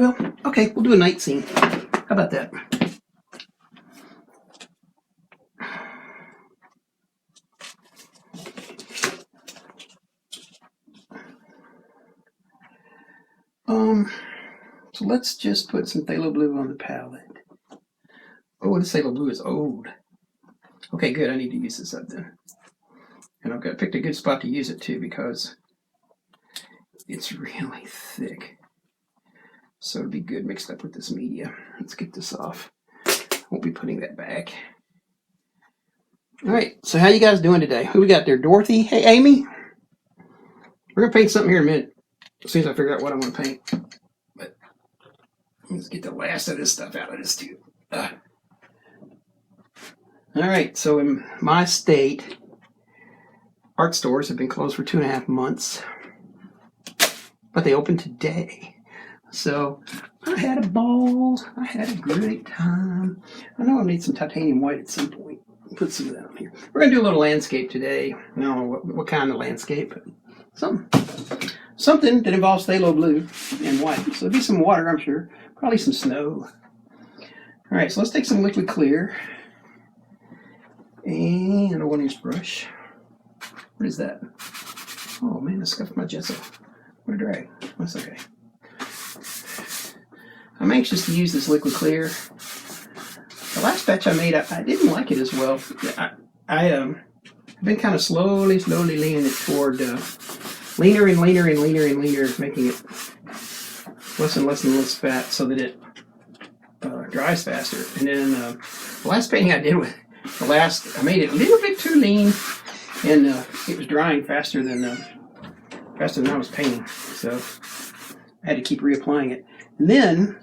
Well, okay, we'll do a night scene. How about that? So let's just put some phthalo blue on the palette. Oh, this phthalo blue is old. Okay, good. I need to use this up then. And I've picked a good spot to use it too because it's really thick. So it'd be good mixed up with this media. Let's get this off. Won't be putting that back. All right, so how you guys doing today? Who we got there? Dorothy? Hey, Amy? We're going to paint something here in a minute as soon as I figure out what I want to paint. But let's get the last of this stuff out of this tube. All right, so in my state, art stores have been closed for 2.5 months, but they opened today. So I had a ball. I had a great time. I know I'll need some titanium white at some point. Put some of that on here. We're going to do a little landscape today. I don't know what kind of landscape, but something that involves phthalo blue and white. So there'll be some water, I'm sure. Probably some snow. All right, so let's take some liquid clear and a 1-inch brush. What is that? Oh man, I scuffed my gesso. What a drag. That's okay. I'm anxious to use this liquid clear. The last batch I made, I didn't like it as well. I've been kind of slowly leaning it toward leaner and leaner, making it less and less fat so that it dries faster. And then the last painting I did with I made it a little bit too lean, and it was drying faster than I was painting. So I had to keep reapplying it. And then,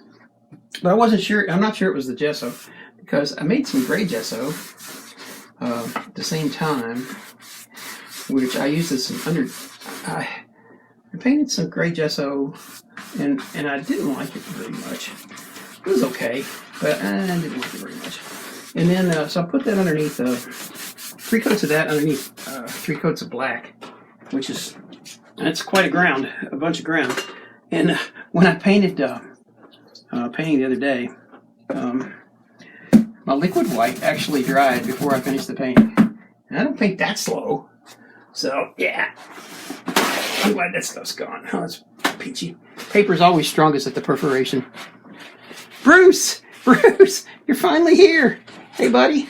but I wasn't sure. I'm not sure it was the gesso, because I made some gray gesso at the same time, which I used as some I painted some gray gesso, and I didn't like it very much. It was okay, but I didn't like it very much. And then, so I put that underneath, 3 coats of that underneath 3 coats of black, that's quite a bunch of ground. And when I painted painting the other day, my liquid white actually dried before I finished the painting. And I don't paint that slow. So, yeah. I'm glad that stuff's gone. Oh, it's peachy. Paper's always strongest at the perforation. Bruce! Bruce! You're finally here! Hey, buddy.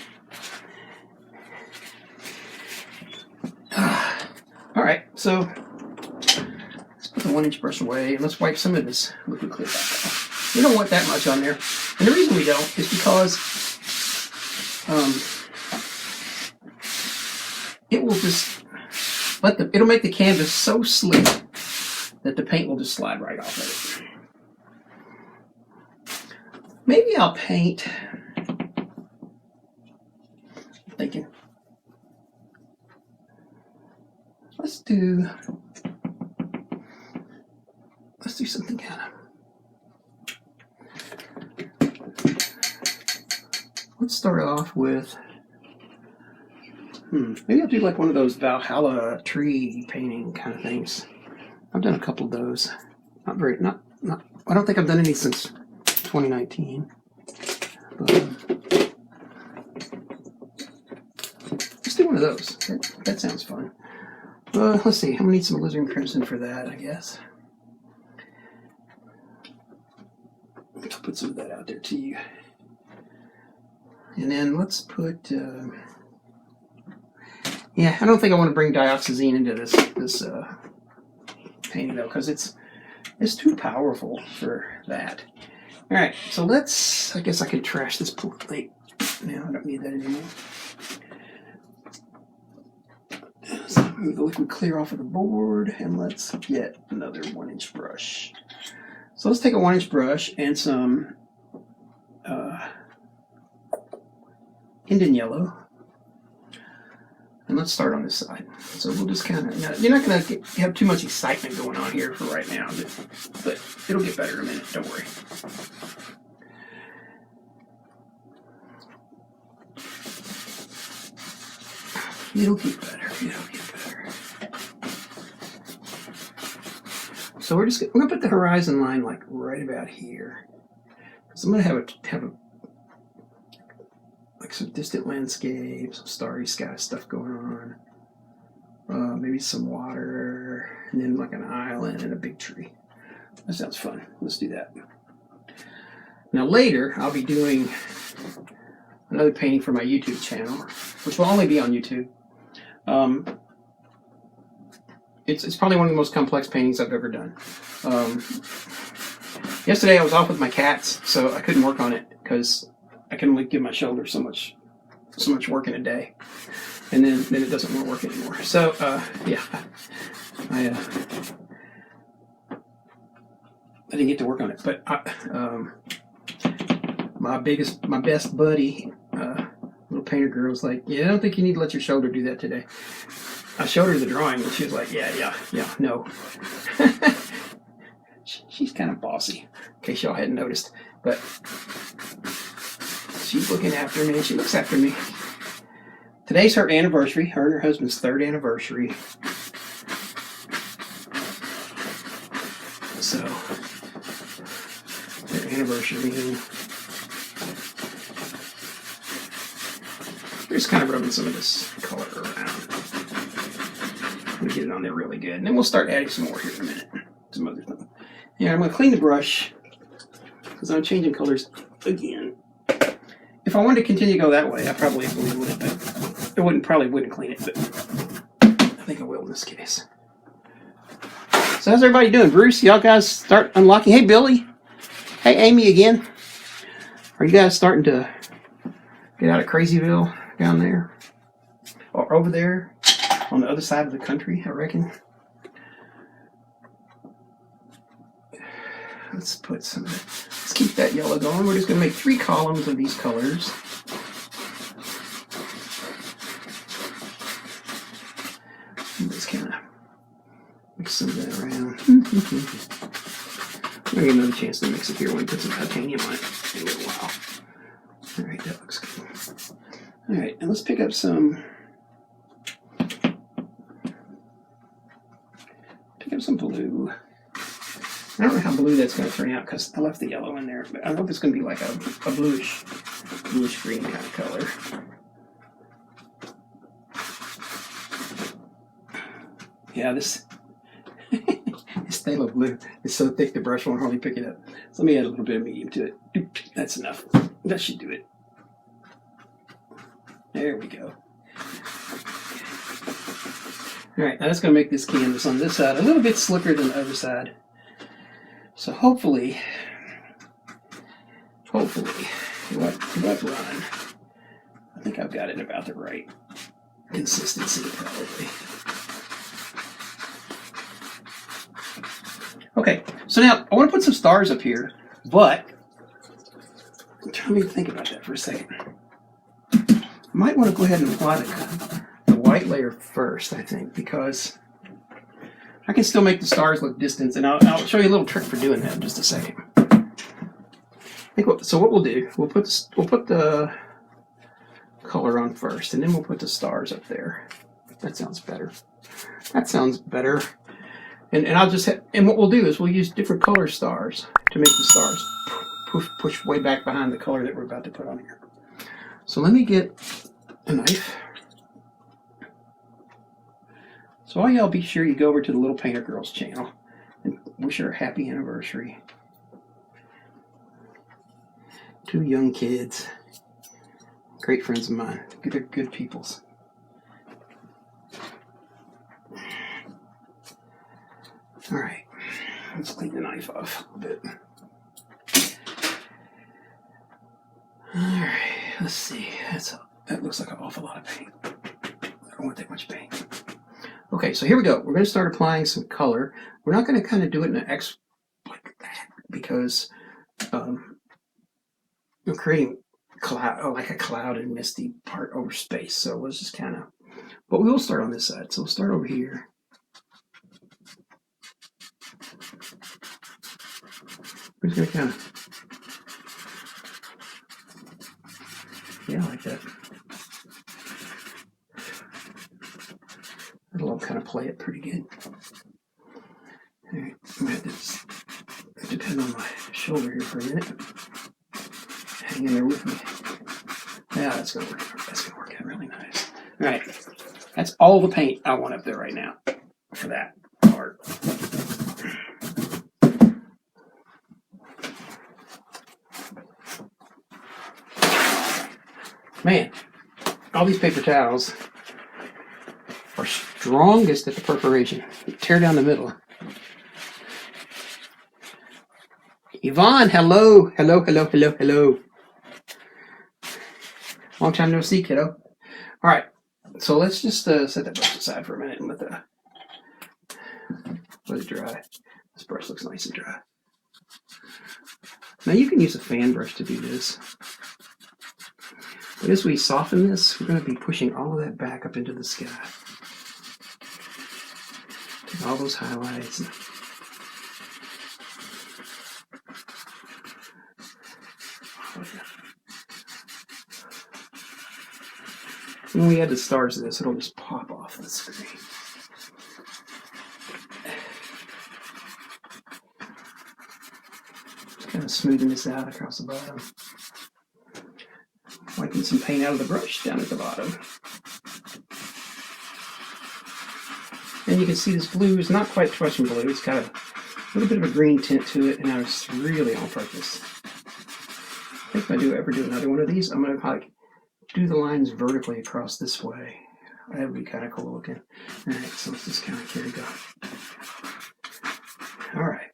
All right, so let's put the 1-inch brush away and let's wipe some of this liquid clear back off. We don't want that much on there. And the reason we don't is because it will just it'll make the canvas so slick that the paint will just slide right off of it. Maybe I'll paint, I'm thinking, let's do something kind of, let's start off with, maybe I'll do like one of those Valhalla tree painting kind of things. I've done a couple of those. I don't think I've done any since 2019. But, let's do one of those. That sounds fun. Let's see. I'm going to need some alizarin crimson for that, I guess. I'll put some of that out there to you. And then let's put... yeah, I don't think I want to bring dioxazine into this painting though, because it's too powerful for that. All right, so I guess I could trash this plate. Now I don't need that anymore. So move the liquid clear off of the board, and let's get another 1-inch brush. So let's take a 1-inch brush and some Indian yellow. And let's start on this side. So we'll just kind of, you're not going to have too much excitement going on here for right now, but it'll get better in a minute, don't worry. It'll get better. So we're gonna put the horizon line like right about here. So I'm gonna have like some distant landscape, some starry sky stuff going on. Maybe some water, and then like an island and a big tree. That sounds fun. Let's do that. Now later, I'll be doing another painting for my YouTube channel, which will only be on YouTube. It's probably one of the most complex paintings I've ever done. Yesterday I was off with my cats, so I couldn't work on it because I can only give my shoulder so much work in a day, and then it doesn't want to work anymore. So yeah, I didn't get to work on it, but my best buddy, little painter girl, was like, "Yeah, I don't think you need to let your shoulder do that today." I showed her the drawing, and she was like, "Yeah, no." She's kind of bossy, in case y'all hadn't noticed, but she's looking after me, and she looks after me. Today's her anniversary, her and her husband's 3rd anniversary. So, their anniversary. We're just kind of rubbing some of this color around. I'm going to get it on there really good. And then we'll start adding some more here in a minute. Some other stuff. Yeah, I'm going to clean the brush because I'm changing colors again. If I wanted to continue to go that way, I probably would, but I probably wouldn't clean it, but I think I will in this case. So how's everybody doing? Bruce, y'all guys start unlocking? Hey, Billy. Hey, Amy again. Are you guys starting to get out of Crazyville down there? Or over there on the other side of the country, I reckon. Let's put some of that. Let's keep that yellow going. We're just going to make 3 columns of these colors. And just kind of mix some of that around. I'll get another chance to mix it here when we put some titanium on it in a little while. Alright, that looks good. Alright, and let's pick up some blue. I don't know how blue that's going to turn out because I left the yellow in there, but I hope it's going to be like a bluish green kind of color. Yeah, this phthalo blue is so thick the brush won't hardly pick it up. So let me add a little bit of medium to it. That's enough. That should do it. There we go. Alright, now that's going to make this canvas on this side a little bit slicker than the other side. So hopefully, it won't run. I think I've got it about the right consistency, probably. Okay, so now I want to put some stars up here, but let me think about that for a second. I might want to go ahead and apply the white layer first, I think, because I can still make the stars look distant, and I'll show you a little trick for doing that in just a second. So what we'll do, we'll put the color on first, and then we'll put the stars up there. That sounds better. And I'll just and what we'll do is we'll use different color stars to make the stars push way back behind the color that we're about to put on here. So let me get a knife. So all y'all be sure you go over to the Little Painter Girls channel and wish her a happy anniversary. 2 young kids, great friends of mine. They're good peoples. All right, let's clean the knife off a little bit. All right, let's see. That looks like an awful lot of paint. I don't want that much paint. Okay, so here we go. We're going to start applying some color. We're not going to kind of do it in an X like that because we're creating like a cloud and misty part over space. So let's just kind of, but we will start on this side. So we'll start over here. We're just going to kind of, yeah, like that. It'll all kind of play it pretty good. All right, I'm going to have to depend on my shoulder here for a minute. Hang in there with me. Yeah, that's going to work. That's going to work out really nice. All right, that's all the paint I want up there right now for that part. Man, all these paper towels are strongest at the perforation. You tear down the middle. Yvonne, hello, hello, hello, hello, hello. Long time no see, kiddo. All right, so let's just set that brush aside for a minute and let it dry. This brush looks nice and dry. Now you can use a fan brush to do this. But as we soften this, we're going to be pushing all of that back up into the sky. Take all those highlights. When we add the stars to this, it'll just pop off the screen. Just kind of smoothing this out across the bottom. Wiping some paint out of the brush down at the bottom. And you can see this blue is not quite Prussian blue. It's got a little bit of a green tint to it, and I was really on purpose. I think if I ever do another one of these, I'm going to like do the lines vertically across this way. That would be kind of cool looking. All right, so let's just kind of here we go. All right.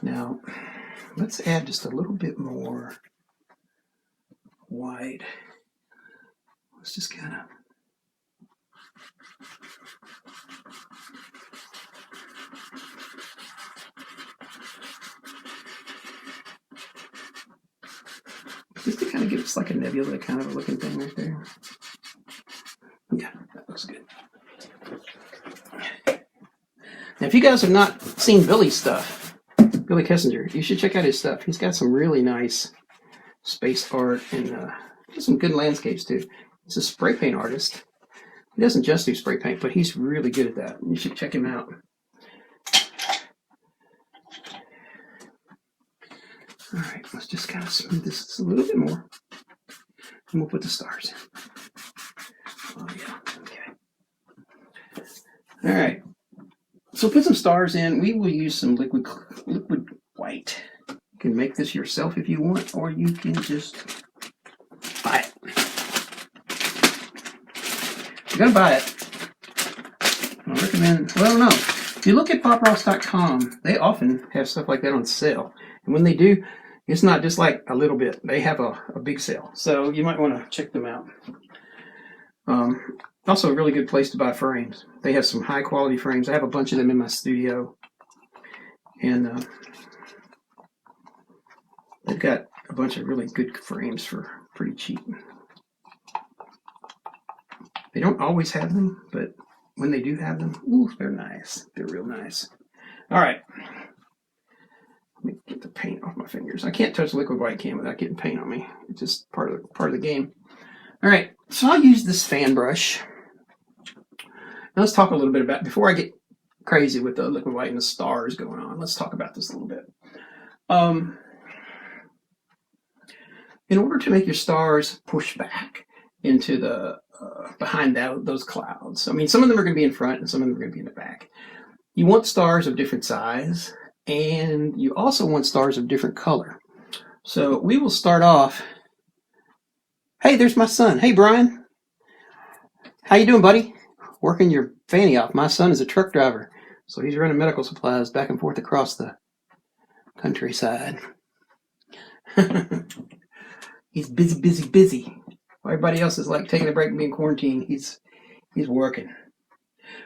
Now, let's add just a little bit more white. Let's just kind of just to kind of give us like a nebula kind of a looking thing right there. Yeah, that looks good. Now, if you guys have not seen Billy's stuff, Billy Kessinger, you should check out his stuff. He's got some really nice space art and some good landscapes too. He's a spray paint artist. He doesn't just do spray paint, but he's really good at that. You should check him out. All right, let's just kind of smooth this a little bit more. And we'll put the stars in. Oh, yeah, okay. All right, so put some stars in. We will use some liquid white. You can make this yourself if you want, or you can just buy it. If you're going to buy it, I recommend, well, no. If you look at popross.com, they often have stuff like that on sale. And when they do, it's not just like a little bit. They have a big sale. So you might want to check them out. Also a really good place to buy frames. They have some high quality frames. I have a bunch of them in my studio. And they've got a bunch of really good frames for pretty cheap. They don't always have them, but when they do have them, ooh, they're nice. They're real nice. All right. Let me get the paint off my fingers. I can't touch liquid white can without getting paint on me. It's just part of the game. All right, so I'll use this fan brush. Now let's talk a little bit about, before I get crazy with the liquid white and the stars going on, let's talk about this a little bit. In order to make your stars push back into the behind those clouds, I mean, some of them are going to be in front and some of them are going to be in the back. You want stars of different size, and you also want stars of different color. So we will start off. Hey, there's my son. Hey, Brian. How you doing, buddy? Working your fanny off. My son is a truck driver, so he's running medical supplies back and forth across the countryside. He's busy, busy, busy. While everybody else is like taking a break and being quarantined, he's working.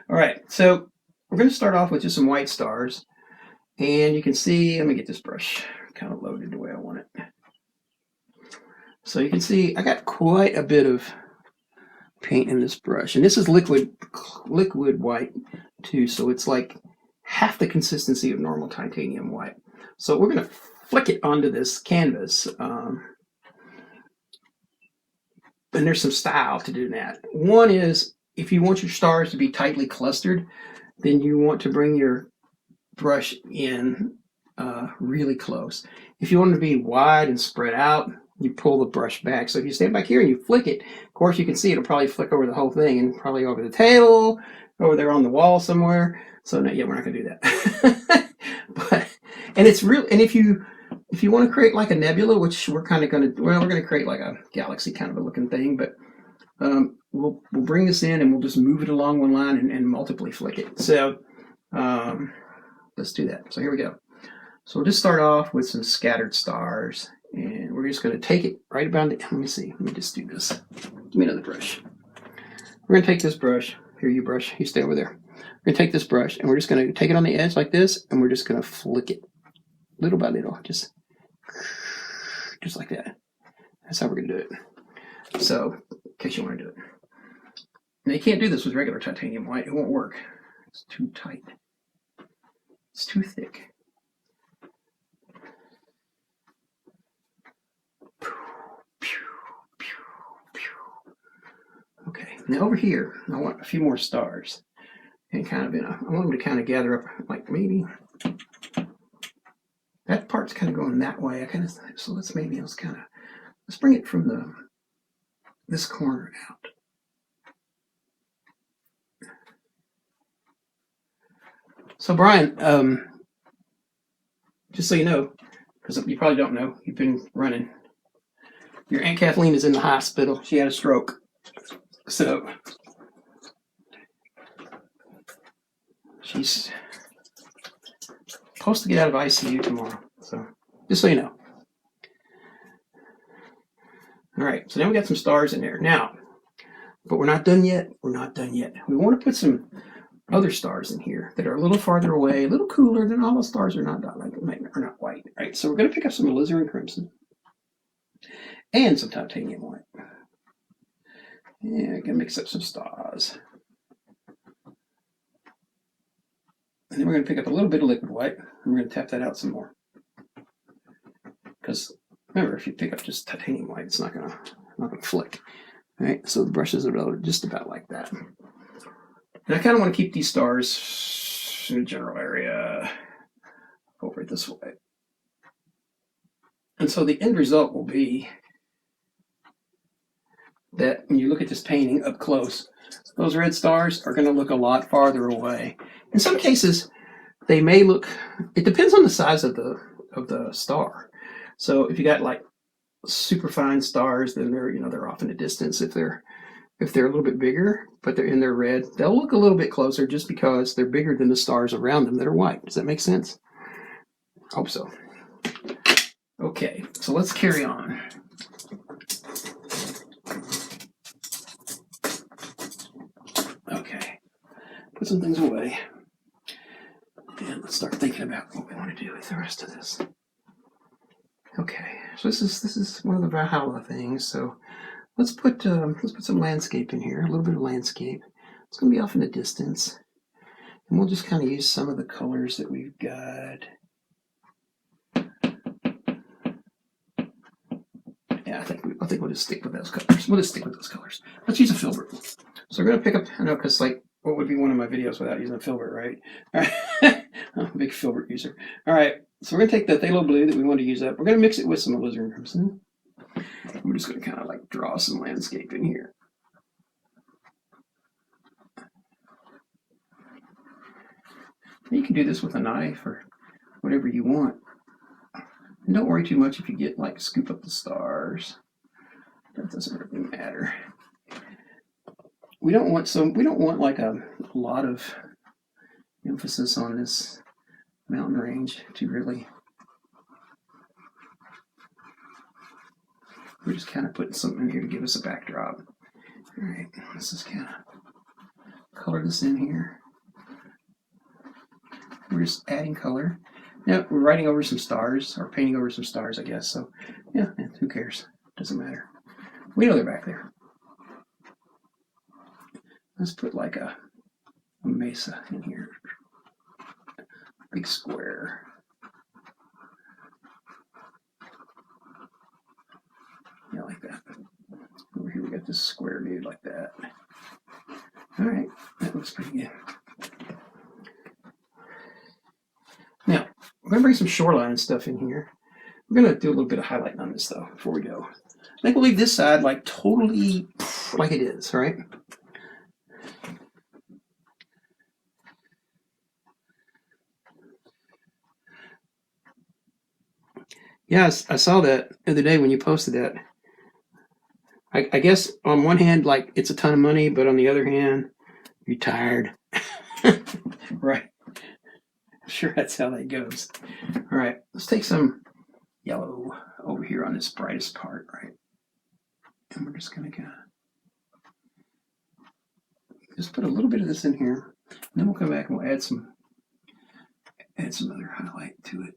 All right, so we're going to start off with just some white stars. And you can see, let me get this brush kind of loaded the way I want it. So you can see I got quite a bit of paint in this brush. And this is liquid white too, so it's like half the consistency of normal titanium white. So we're going to flick it onto this canvas. and there's some style to do that. One is if you want your stars to be tightly clustered, then you want to bring your brush in really close. If you want it to be wide and spread out, you pull the brush back. So if you stand back here and you flick it, of course you can see it'll probably flick over the whole thing and probably over the tail, over there on the wall somewhere. So no, yeah, we're not gonna do that. But and it's real. And if you want to create like a nebula, which we're kind of gonna, well, we're gonna create like a galaxy kind of a looking thing, but we'll bring this in and we'll just move it along one line and multiply flick it. So let's do that. So here we go. So we'll just start off with some scattered stars, and we're just going to take it right about it. Let me see. Let me just do this. Give me another brush. We're going to take this brush. Here, you brush. You stay over there. We're going to take this brush, and we're just going to take it on the edge like this, and we're just going to flick it little by little, just like that. That's how we're going to do it. So, in case you want to do it. Now, you can't do this with regular titanium white. It won't work. It's too tight. It's too thick. Okay, now over here, I want a few more stars. And kind of I want them to kind of gather up, like maybe that part's kind of going that way. So let's bring it from this corner out. So Brian, just so you know, because you probably don't know, you've been running. Your Aunt Kathleen is in the hospital. She had a stroke. So she's supposed to get out of ICU tomorrow. So just so you know. All right, so now we got some stars in there. Now, but we're not done yet. We're not done yet. We want to put some other stars in here that are a little farther away, a little cooler than all the stars are not white. Right? So we're going to pick up some alizarin crimson and some titanium white. Yeah, gonna mix up some stars. And then we're gonna pick up a little bit of liquid white, and we're gonna tap that out some more. Because remember, if you pick up just titanium white, it's not gonna flick. All right, so the brushes are just about like that. And I kind of want to keep these stars in a general area over this way. And so the end result will be that when you look at this painting up close, those red stars are going to look a lot farther away. In some cases, they may look, it depends on the size of the star. So if you got like super fine stars, then they're off in a distance. If they're a little bit bigger, but they're in their red, they'll look a little bit closer just because they're bigger than the stars around them that are white. Does that make sense? Hope so. Okay, so let's carry on. Okay, put some things away. And let's start thinking about what we want to do with the rest of this. Okay, so this is one of the Valhalla things. So let's put some landscape in here, a little bit of landscape. It's going to be off in the distance, and we'll just kind of use some of the colors that we've got. Yeah, I think we'll just stick with those colors. We'll just stick with those colors. Let's use a filbert. So we're going to pick up, I know, because like, what would be one of my videos without using a filbert, right? All right. I'm a big filbert user. All right, so we're going to take the phthalo blue that we want to use up. We're going to mix it with some alizarin crimson. We're just going to kind of like draw some landscape in here. You can do this with a knife or whatever you want. And don't worry too much if you get like scoop up the stars. That doesn't really matter. We don't want like a lot of emphasis on this mountain range to really. We're just kind of putting something in here to give us a backdrop. All right, let's just kind of color this in here. We're just adding color. Now we're writing over some stars, or painting over some stars, I guess. So yeah, who cares? Doesn't matter. We know they're back there. Let's put like a mesa in here. Big square. Yeah, like that. Over here we got Like this square dude like that. All right, that looks pretty good. Now, we're going to bring some shoreline stuff in here. We're going to do a little bit of highlighting on this, though, before we go. I think we'll leave this side like totally like it is, right? Yeah, I saw that the other day when you posted that. I guess on one hand, like it's a ton of money, but on the other hand, you're tired. Right. I'm sure that's how that goes. All right, let's take some yellow over here on this brightest part, right? And we're just going to kind of just put a little bit of this in here. And then we'll come back and we'll add some other highlight to it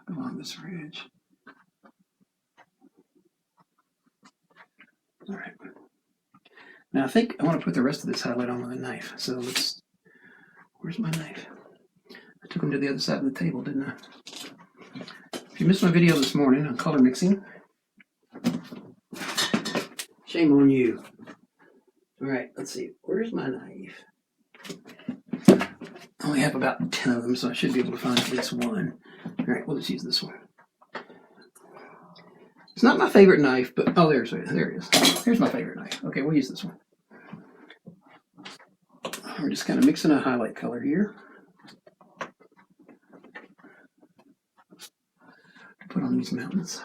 along this ridge. All right. Now I think I want to put the rest of this highlight on with a knife. So where's my knife? I took them to the other side of the table, didn't I? If you missed my video this morning on color mixing, shame on you. All right, let's see. Where's my knife? I only have about 10 of them, so I should be able to find at least one. All right, we'll just use this one. It's not my favorite knife, but there it is. Here's my favorite knife. Okay, we'll use this one. We're just kind of mixing a highlight color here. Put on these mountains.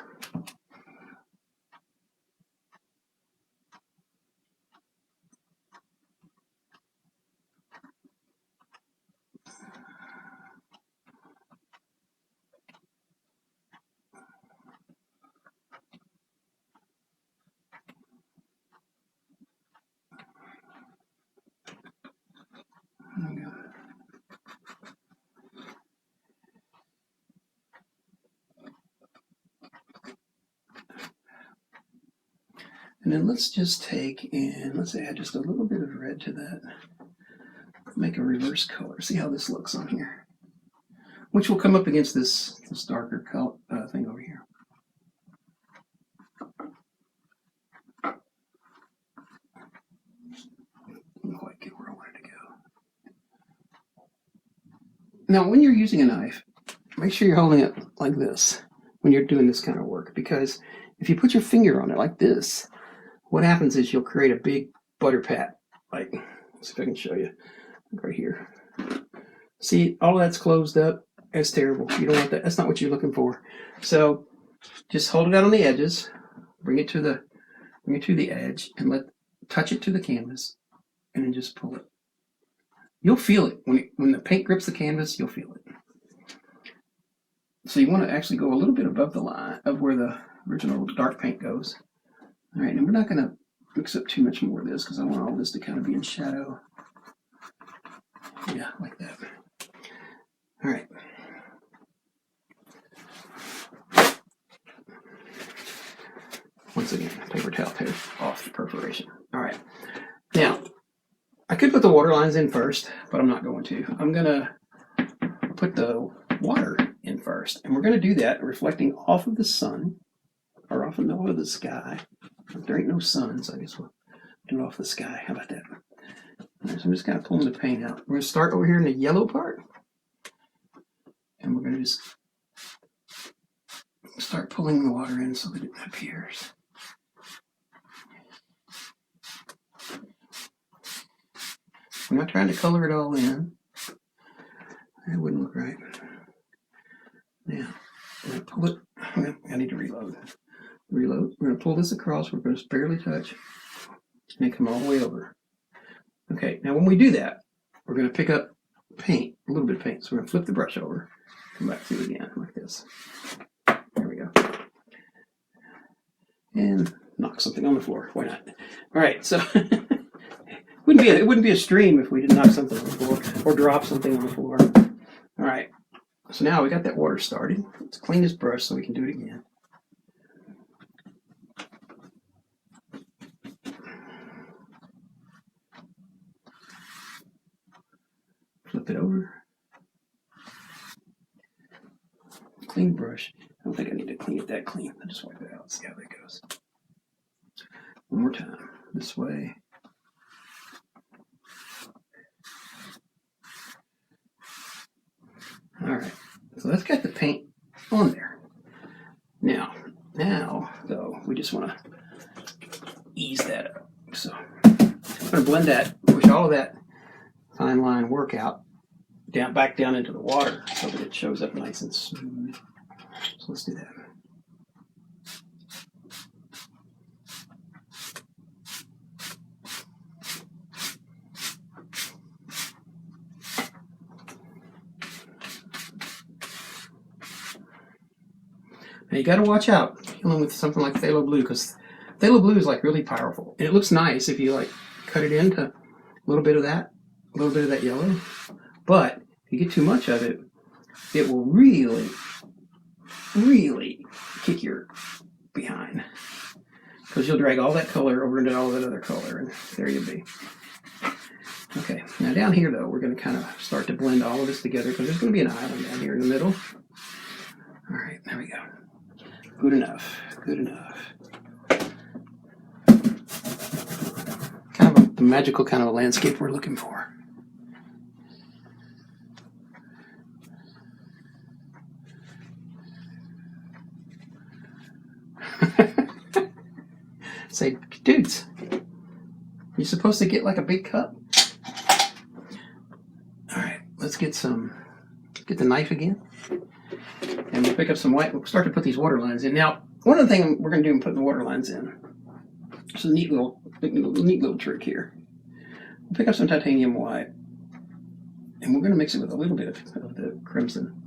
There we go. And then let's just take and let's add just a little bit of red to that. Make a reverse color. See how this looks on here, which will come up against this darker color thing over here. Didn't quite get where I wanted to go. Now, when you're using a knife, make sure you're holding it like this when you're doing this kind of work, because if you put your finger on it like this, what happens is you'll create a big butter pat. Like, let's see if I can show you right here. See, all that's closed up. That's terrible. You don't want that. That's not what you're looking for. So just hold it out on the edges, bring it to the edge, and touch it to the canvas, and then just pull it. You'll feel it when the paint grips the canvas. You'll feel it. So you want to actually go a little bit above the line of where the original dark paint goes. All right, and we're not going to mix up too much more of this because I want all this to kind of be in shadow. Yeah, like that. All right. Once again, paper towel tears off the perforation. All right. Now, I could put the water lines in first, but I'm not going to. I'm going to put the water in first. And we're going to do that reflecting off of the sun or off of the sky. There ain't no sun, so I guess we'll do it off the sky. How about that? Right, so I'm just kind of pulling the paint out. We're going to start over here in the yellow part. And we're going to just start pulling the water in so that it appears. We're not trying to color it all in. That wouldn't look right. Now, I'm going to pull it. I need to reload. Reload. We're going to pull this across. We're going to barely touch. And then come all the way over. Okay, now when we do that, we're going to pick up paint, a little bit of paint. So we're going to flip the brush over. Come back through again like this. There we go. And knock something on the floor. Why not? All right, so it wouldn't be a stream if we didn't knock something on the floor or drop something on the floor. All right, so now we got that water started. Let's clean this brush so we can do it again. Flip it over. Clean brush. don't think I need to clean it that clean. I'll just wipe it out, see how that goes. One more time, this way. All right, so that's got the paint on there. Now, though, we just want to ease that up. So I'm going to blend that, push all of that fine line work out back down into the water so that it shows up nice and smooth. So let's do that. Now you got to watch out dealing with something like phthalo blue, because phthalo blue is like really powerful, and it looks nice if you like cut it into a little bit of that yellow. But if you get too much of it, it will really, really kick your behind, because you'll drag all that color over into all that other color, and there you'll be. Okay, now down here though, we're going to kind of start to blend all of this together, because there's going to be an island down here in the middle. All right, there we go. Good enough, good enough. Kind of the magical kind of a landscape we're looking for. Say, dudes, you're supposed to get like a big cup. All right, let's get the knife again. And we'll pick up some white. We'll start to put these water lines in. Now, one of the things we're going to do is put the water lines in. It's a neat little trick here. We'll pick up some titanium white, and we're going to mix it with a little bit of the crimson.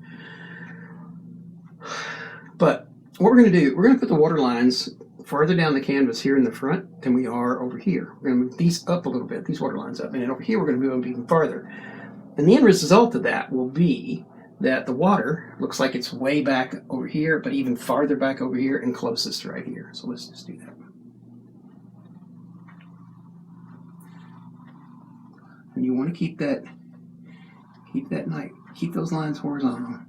But what we're going to do, we're going to put the water lines farther down the canvas here in the front than we are over here. We're going to move these up a little bit, these water lines up, and then over here we're going to move them even farther. And the end result of that will be that the water looks like it's way back over here, but even farther back over here and closest right here. So let's just do that. And you want to keep that nice. Keep those lines horizontal.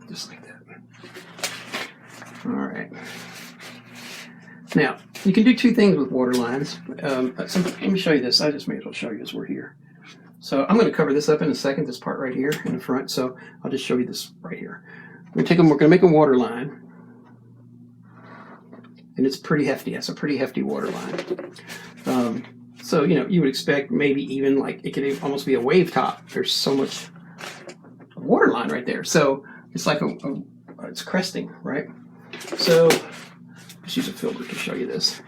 Just like that. All right. Now, you can do two things with water lines. Let me show you this. I just may as well show you as we're here. So I'm going to cover this up in a second, this part right here in the front. So I'll just show you this right here. We're going to make a water line. And it's pretty hefty. That's a pretty hefty water line. So, you know, you would expect maybe even like it could almost be a wave top. There's so much water line right there. So it's like it's cresting, right? So let's use a filter to show you this.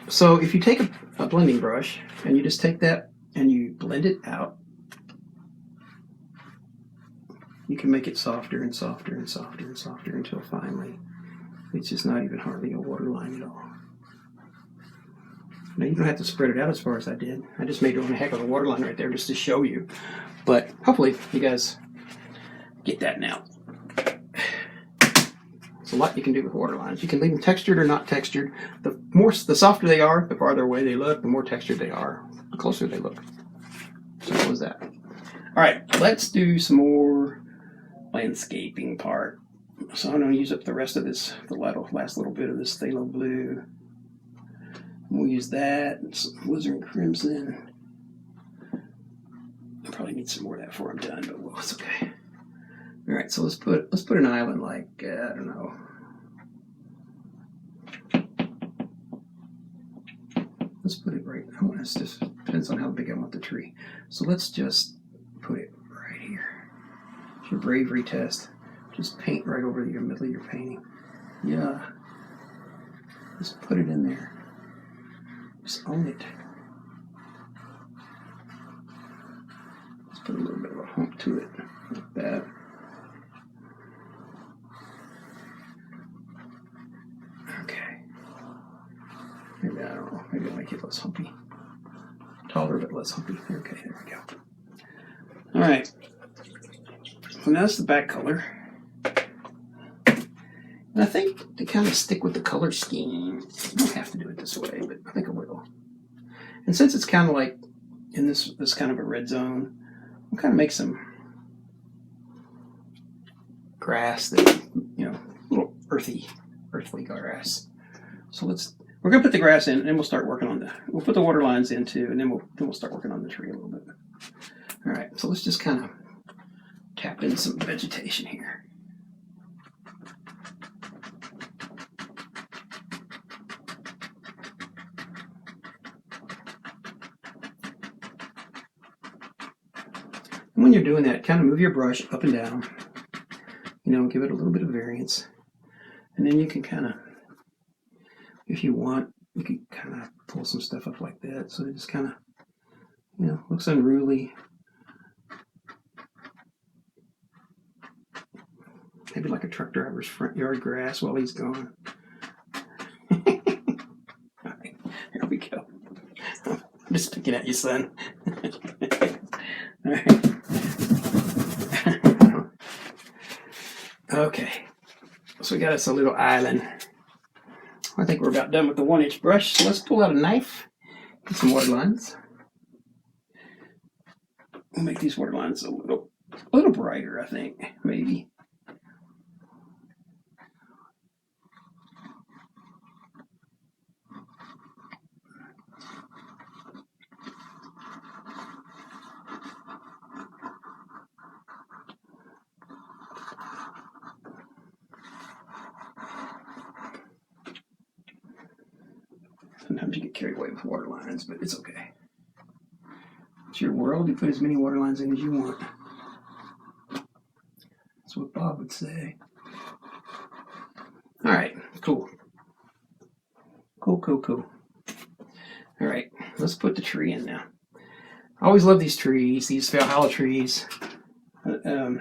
So if you take a blending brush and you just take that and you blend it out, you can make it softer and softer and softer and softer until finally it's just not even hardly a water line at all. Now you don't have to spread it out as far as I did. I just made a heck of a water line right there just to show you. But hopefully you guys get that now. There's a lot you can do with water lines. You can leave them textured or not textured. The softer they are, the farther away they look, the more textured they are, the closer they look. Simple as that. All right, let's do some more landscaping part. So I'm going to use up the rest of this, the last little bit of this phthalo blue. We'll use that, some alizarin crimson. I probably need some more of that before I'm done, but well, it's okay. All right, so let's put an island like I don't know. Let's put it right. Oh, it's just depends on how big I want the tree. So let's just put it right here. It's your bravery test. Just paint right over your middle of your painting. Yeah. Just put it in there. Just own it. Let's put a little bit of a hump to it, like that. Okay. Maybe, I don't know, maybe I'll make it less humpy. Taller but less humpy. Okay, there we go. All right. So now that's the back color. And I think to kind of stick with the color scheme, you don't have to do it this way, but I think I will. And since it's kind of like in this kind of a red zone, we'll kind of make some grass that, you know, a little earthy grass. So we're gonna put the grass in, and then we'll start working on we'll put the water lines in too, and then we'll start working on the tree a little bit. All right, so let's just kind of tap in some vegetation here. And when you're doing that, kind of move your brush up and down, you know, give it a little bit of variance. And then you can kind of, if you want, you can kind of pull some stuff up like that. So it just kind of, you know, looks unruly. Maybe like a truck driver's front yard grass while he's gone. All right, here we go. I'm just picking at you, son. All right. Okay, so we got us a little island. I think we're about done with the 1-inch brush. So let's pull out a knife, get some water lines. We'll make these water lines a little brighter, I think, maybe. Sometimes you get carried away with water lines, but it's okay. It's your world. You put as many water lines in as you want. That's what Bob would say. All right, cool. Cool. All right, let's put the tree in now. I always love these trees, these Valhalla trees. I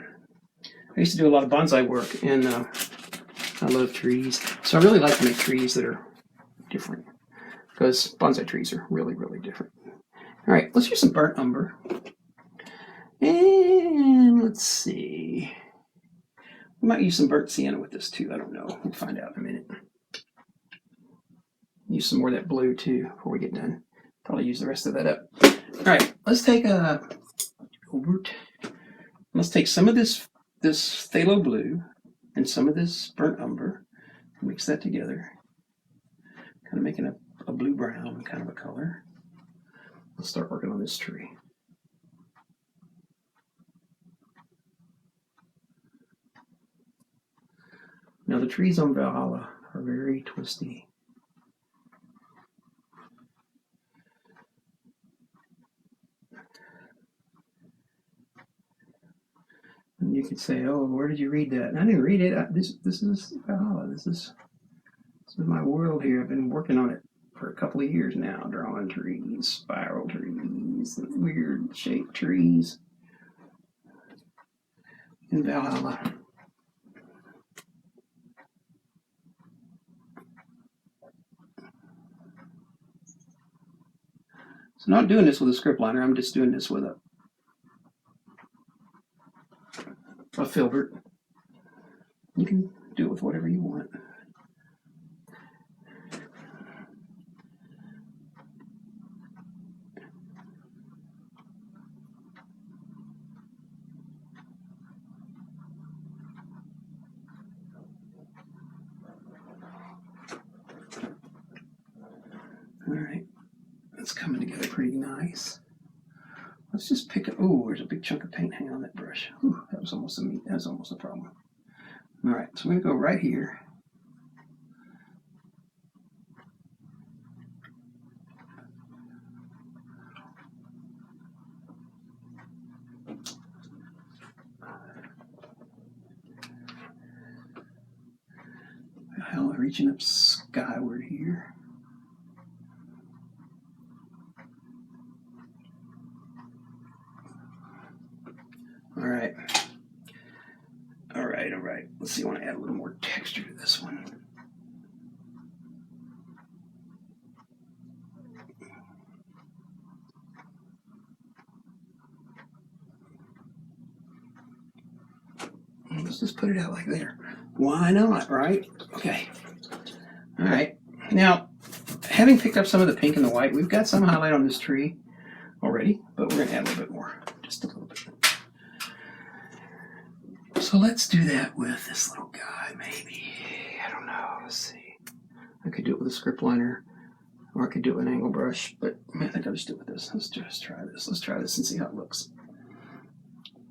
used to do a lot of bonsai work, and I love trees. So I really like to make trees that are different, because bonsai trees are really, really different. All right, let's use some burnt umber. And let's see. We might use some burnt sienna with this too. I don't know. We'll find out in a minute. Use some more of that blue too before we get done. Probably use the rest of that up. All right, let's take let's take some of this phthalo blue and some of this burnt umber, mix that together, kind of making a blue-brown kind of a color. Let's start working on this tree. Now the trees on Valhalla are very twisty. And you could say, "Oh, where did you read that?" And I didn't read it. This is Valhalla. This is my world here. I've been working on it for a couple of years now, drawing trees, spiral trees, weird shaped trees in Valhalla. So I'm not doing this with a script liner. I'm just doing this with a filbert. You can do it with whatever you want. All right, that's coming together pretty nice. Let's just pick it. Oh, there's a big chunk of paint hanging on that brush. Ooh, that was almost a problem. All right, so we're gonna go right here. Hell, reaching up skyward here. All right. Let's see, I want to add a little more texture to this one. Let's just put it out like there. Why not, right? Okay. All right. Now, having picked up some of the pink and the white, we've got some highlight on this tree already, but we're going to add a little bit more. Just a little bit. So let's do that with this little guy, maybe. I don't know. Let's see. I could do it with a script liner, or I could do it with an angle brush, but I think I'll just do it with this. Let's just try this. Let's try this and see how it looks.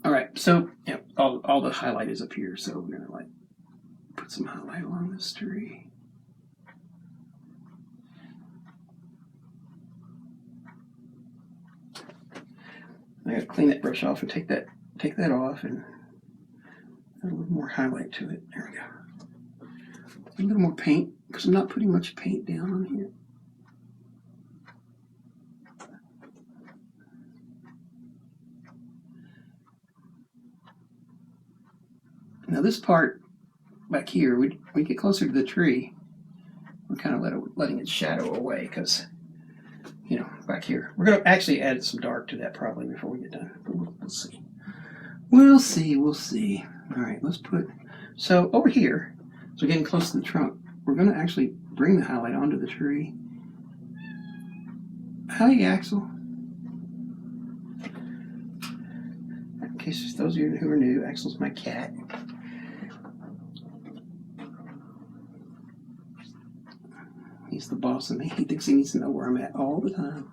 All right, so yeah, all the highlight is up here, so we're gonna like put some highlight along this tree. I gotta clean that brush off and take that off and add a little more highlight to it. There we go. A little more paint, because I'm not putting much paint down on here. Now this part back here, we get closer to the tree, we're kind of letting it shadow away, because, you know, back here. We're going to actually add some dark to that probably before we get done. But we'll see. We'll see. All right, let's put, so over here, so getting close to the trunk, we're going to actually bring the highlight onto the tree. Hi, Axel. In case those of you who are new, Axel's my cat. He's the boss of me. He thinks he needs to know where I'm at all the time.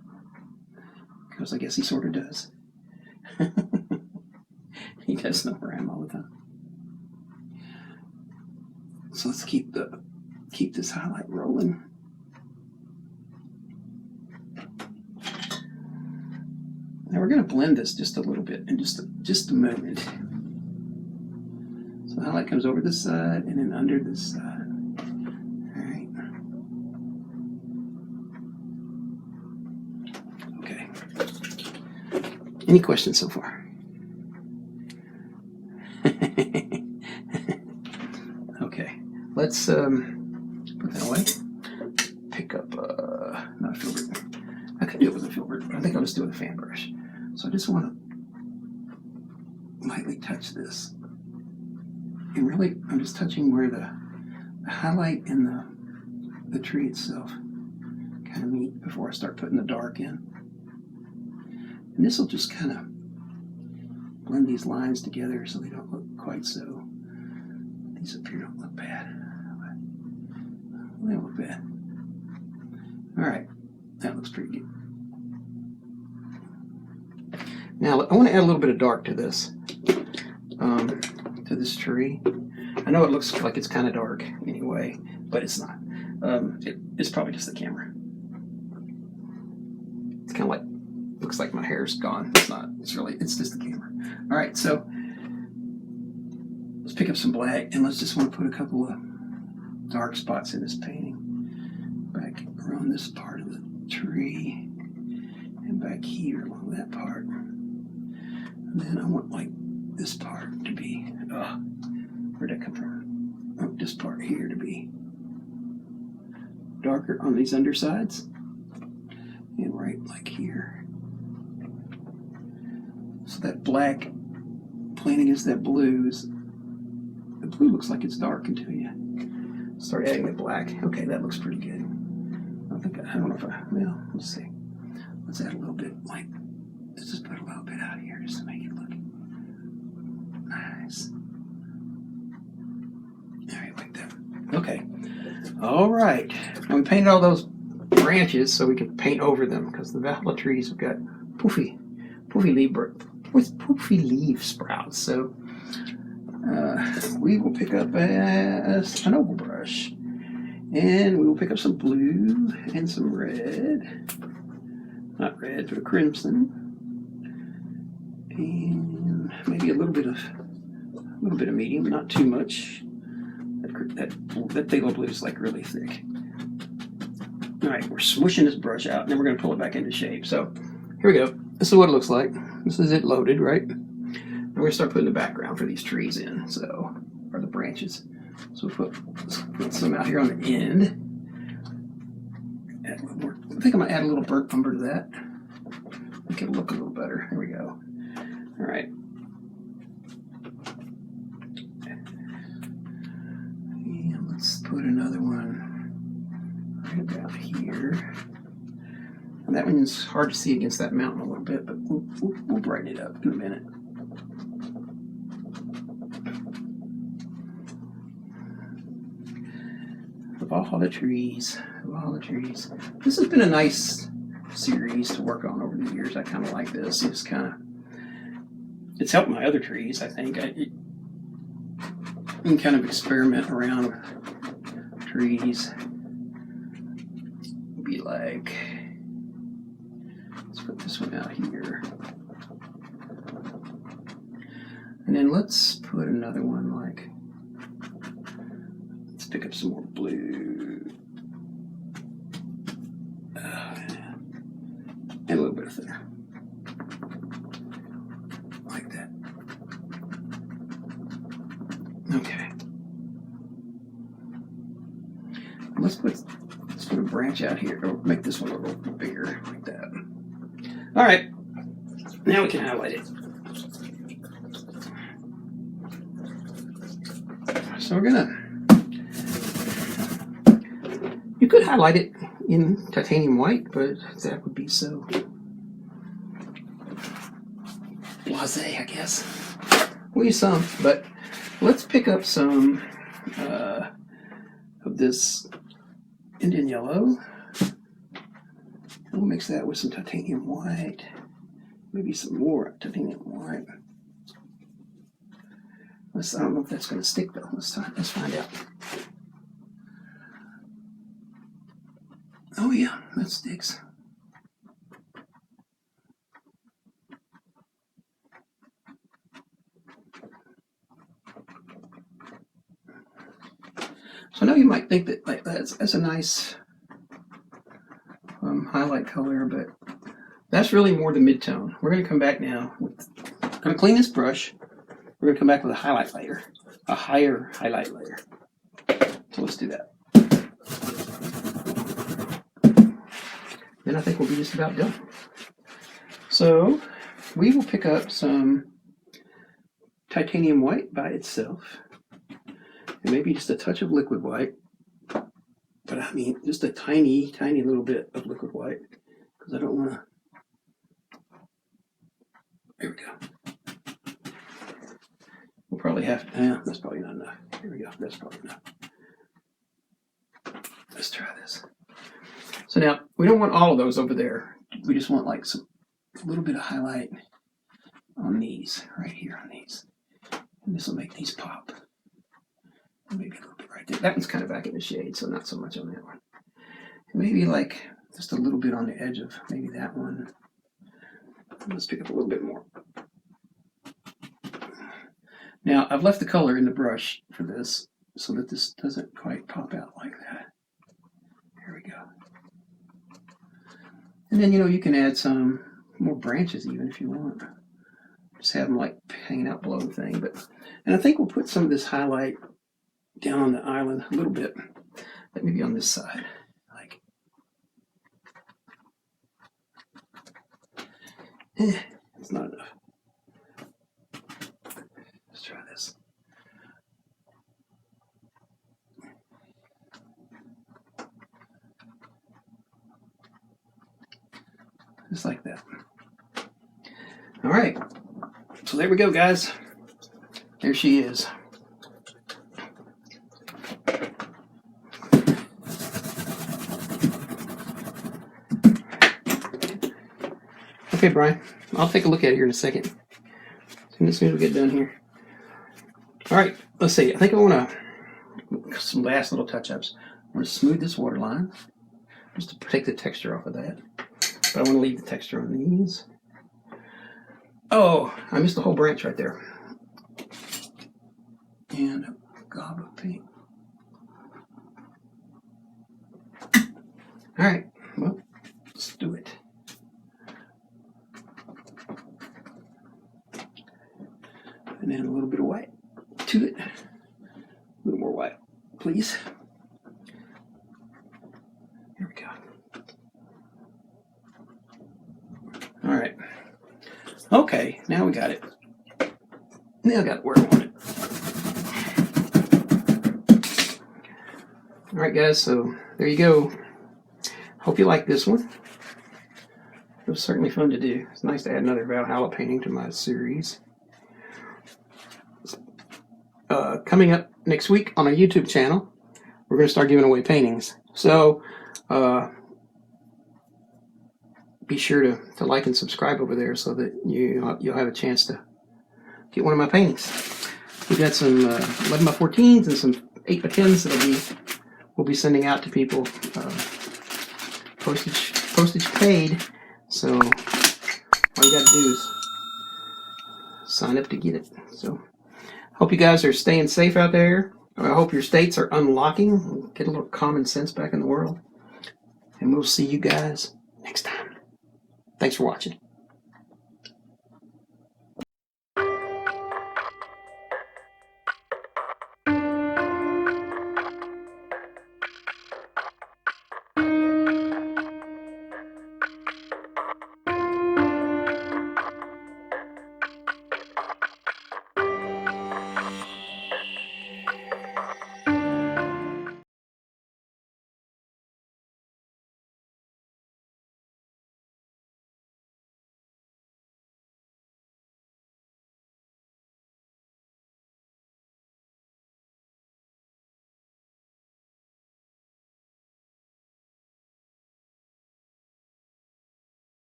Because I guess he sort of does. He does know where I am all the time. So let's keep this highlight rolling. Now we're going to blend this just a little bit in just a moment. So the highlight comes over this side and then under this side. All right. Okay. Any questions so far? Okay. Let's put that away. Pick up not a filbert. I could do it with a filbert, but I think I'll just do it with a fan brush. So I just want to lightly touch this. And really, I'm just touching where the highlight and the tree itself kind of meet before I start putting the dark in. And this will just kind of blend these lines together so they don't look quite so, these up here don't look bad. They don't look bad. All right, that looks pretty good. Now I want to add a little bit of dark to this, to this tree. I know it looks like it's kind of dark anyway, but it's not. It's probably just the camera. It's kind of like, looks like my hair's gone. It's not. It's just the camera. All right, so let's pick up some black and let's just want to put a couple of dark spots in this painting. Back around this part of the tree and back here along that part. And then I want like this part to be, where'd that come from? I want this part here to be darker on these undersides. And right like here. So that black playing against that blue the blue looks like it's dark until you start adding the black. Okay, that looks pretty good. I don't know if well, let's see. Let's add a little bit, let's just put a little bit out here just to make it look nice. All right, like that. Okay. All right. Now we painted all those branches so we can paint over them because the Valhalla trees have got poofy leaf sprouts. So we will pick up an oval brush. And we will pick up some blue and some red. Not red, but a crimson. And maybe a little bit of medium, not too much. That phthalo blue is like really thick. All right, we're smooshing this brush out, and then we're going to pull it back into shape. So here we go. This is what it looks like. This is it loaded, right? And we're going to start putting the background for these trees in, or the branches. So let's put some out here on the end. Add a little more. I think I'm going to add a little burnt umber to that. Make it look a little better. There we go. All right. put another one right about here. And that one's hard to see against that mountain a little bit, but we'll brighten it up in a minute. The Valhalla trees, Valhalla trees. This has been a nice series to work on over the years. I kind of like this. It's helped my other trees, I think. You can kind of experiment around with trees. Be like, let's put this one out here. And then let's put another one like, let's pick up some more blue. And a little bit of thinner. Like that. Okay. Let's put a branch out here, or make this one a little bigger, like that. All right, now we can highlight it. So you could highlight it in titanium white, but that would be so blasé, I guess. We'll use some, but let's pick up some of this Indian yellow. We'll mix that with some titanium white. Maybe some more titanium white. I don't know if that's going to stick though. Let's find out. Oh yeah, that sticks. So now you might think that like that's a nice highlight color, but that's really more the mid-tone. We're going to come back now. We're going to clean this brush. We're going to come back with a highlight layer, a higher highlight layer. So let's do that. Then I think we'll be just about done. So we will pick up some titanium white by itself, and maybe just a touch of liquid white. But I mean, just a tiny, tiny little bit of liquid white, because I don't want to. There we go. We'll probably have to, that's probably not enough. Here we go, that's probably enough. Let's try this. So now, we don't want all of those over there. We just want like a little bit of highlight on these, right here on these. And this will make these pop. And maybe a little bit right there. That one's kind of back in the shade, so not so much on that one. And maybe like just a little bit on the edge of maybe that one. Let's pick up a little bit more. Now, I've left the color in the brush for this so that this doesn't quite pop out like that. Here we go. And then, you can add some more branches even if you want. Just have them like hanging out below the thing. And I think we'll put some of this highlight down on the island a little bit. Like maybe on this side. Like, it's not enough. Let's try this. Just like that. All right. So there we go, guys. There she is. Okay, Brian, I'll take a look at it here in a second. As soon as we get done here. All right, let's see. I think I want some last little touch-ups. I want to smooth this waterline, just to take the texture off of that. But I want to leave the texture on these. Oh, I missed the whole branch right there. And a gob of paint. All right, well, let's do it. And add a little bit of white to it. A little more white, please. Here we go. All right. Okay, now we got it. Now I got it where I want it. All right, guys, so there you go. Hope you like this one. It was certainly fun to do. It's nice to add another Valhalla painting to my series. Coming up next week on our YouTube channel, we're going to start giving away paintings. So be sure to like and subscribe over there so that you'll have a chance to get one of my paintings. We've got some 11x14s and some 8x10s that we'll be sending out to people. Postage paid. So all you got to do is sign up to get it. So hope you guys are staying safe out there. I hope your states are unlocking. Get a little common sense back in the world. And we'll see you guys next time. Thanks for watching.